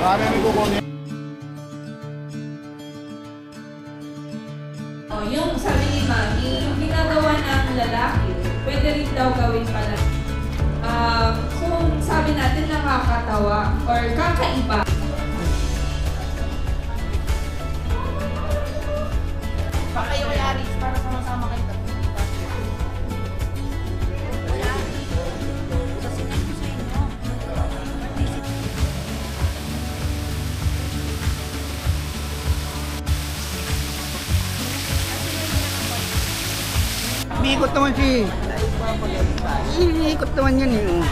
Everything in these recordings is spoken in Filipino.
Marami may kukunin. Yung sabi ni Mami, yung ginagawa ng lalaki, pwede rin daw gawin pala. Kung sabi natin nakakatawa or kakaiba. Baka kayo kay Aris para sama-sama kayo. Wala. Sa sinan ko sa inyo. Umiikot naman si... Umiikot naman yan eh.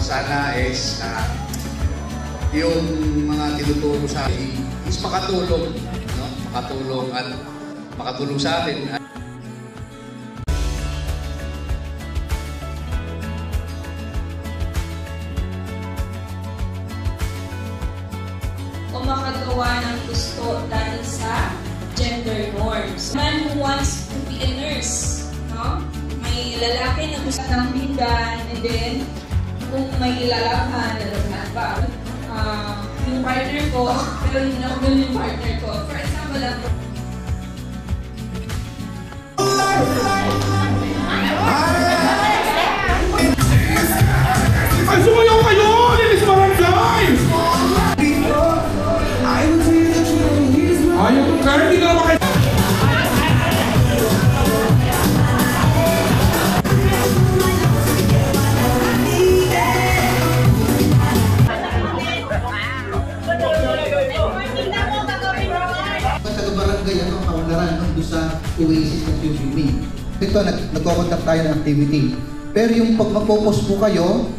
Sana is yung mga tinuturo sa akin is makatulong, no? Makatulong sa atin. O makagawa ng gusto dahil sa gender norms. Man who wants to be a nurse, no? May lalaki na gusto ng bigan, and then kung may lalabhan pa. Yung partner ko, pero hindi na ako ganun yung partner ko. For example lang, Ay, sumayaw kayo! Lilis Barangay! Ay, kaya hindi ka naman kayo. Taga-barangay, ano, kaunlaran doon sa Oasis ng swimming. Ito, nagko-conduct tayo ng activity. Pero yung pag mag-focus po kayo,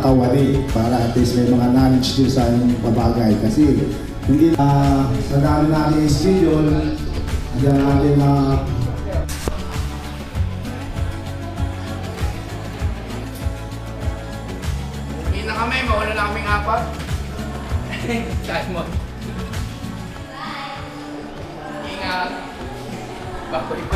kawali para at least may mga knowledge din sa babagay kasi hindi sa dami natin schedule diyan natin Hindi na kami, mauna na kaming apat. Kahit mo. Ingat. Bakoy.